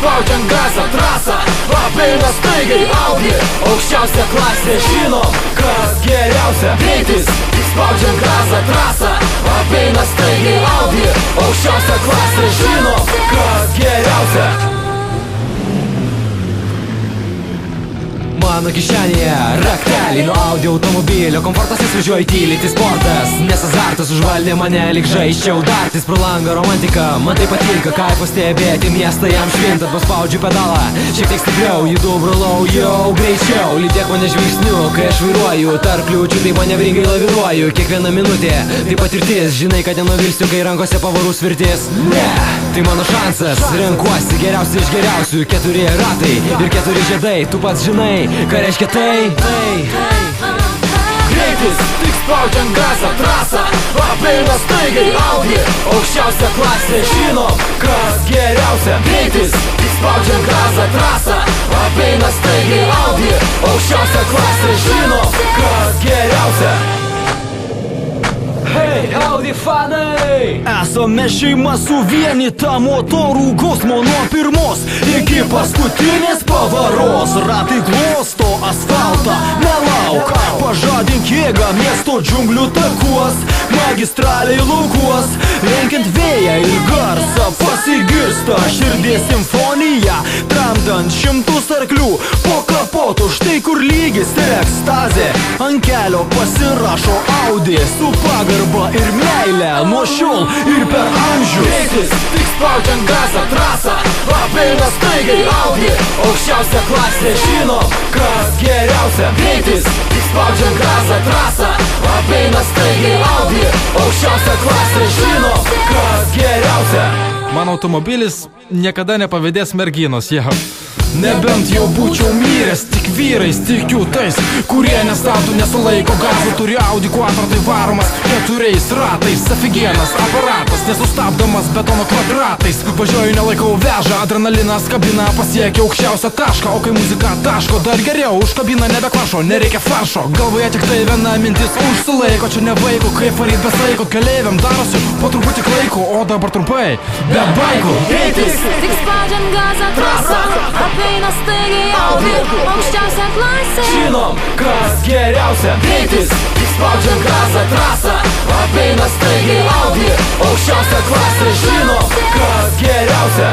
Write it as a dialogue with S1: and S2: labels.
S1: spaudžiant gazą trasą, apeina staigiai Audi. Aukščiausia klasė žinom, kas geriausia. Greitis, spaudžiant gazą trasą, apeina staigiai Audi. Aukščiausia klasė žinom, kas geriausia. Mano kišenėje rakteliai nuo Audi automobilio. Komfortas įsvažiuoja tyliai, tai sportas, nes azartas užvaldė mane lyg žaisčiau dartis. Pro langą romantika, man tai patinka, kaifo stebėti miestą jam švintant. Paspaudžiu pedalą, šiek tiek stipriau, judu brolau, jau greičiau. Lydėk mane žvilgsniu, kai aš vairuoju, tarp kliūčių tai manevringai laviruoju. Kiekviena minutė, tai patirtis, žinai, kad nenuvilsiu, kai rankose pavarų svirtis. Ne, tai mano šansas, renkuosi geriausiai iš geriausių. 4 ratai ir 4 žiedai, tu pats žinai, ką reiškia tai. Greitis, tik spaudžiant gazą trasą, apeina staigiai Audi. Aukščiausia klasė žinom, kas geriausia. Greitis, tik spaudžiant gazą trasą, apeina staigiai Audi. Aukščiausia klasė žinom, kas geriausia. Hei, Audi fanai!
S2: Esame šeima suvienyta motorų gausmo nuo pirmos iki paskutinės pavaros. Ratai glosto asfaltą, nelauk, pažadink jėgą miesto džiunglių takuos, magistraliai laukuos, lenkiant vėją ir garsą pasigirsta širdies simfonija, tramdant 100 arklių po kapotu. Štai kur lygis ekstazė, ant kelio pasirašo Audi su pagarba ir meilė nuo šiol ir per amžius.
S1: Greitis, tik spaudžiant gazą trasą, apeina staigiai Audi. Aukščiausia klasė žinom, kas geriausia. Greitis, tik spaudžiant gazą trasą, apeina staigiai Audi. Aukščiausia klasė žinom, kas geriausia.
S3: Mano automobilis niekada nepavydės merginos, jau. Nebent jau būčiau miręs, tik vyrais tikiu tais, kurie nestabdo, nesulaiko gazų. Turi Audi Quattro, tai varomas 4 ratais, afigienas aparatas, nesustabdomas betono kvadratais. Važiuoju, nelaikau vežą, adrenalinas kabina pasiekia aukščiausią tašką. O kai muzika taško, dar geriau, už kabiną nebekvašo, nereikia faršo. Galvoje tik tai viena mintis užsilaiko, čia ne vaiko, kaip varyt be saiko. Keleiviam darosi po truputį klaiko, o dabar trumpai, be baikų.
S1: Greitis,
S4: tik spaudžiant gazą trasą, apeina staigiai Audi. Aukščiausia klasė
S1: žinom, kas geriausia. Greitis, tik spaudžiant gazą trasą, apeina staigiai Audi. Aukščiausia klasė žinom, kas geriausia.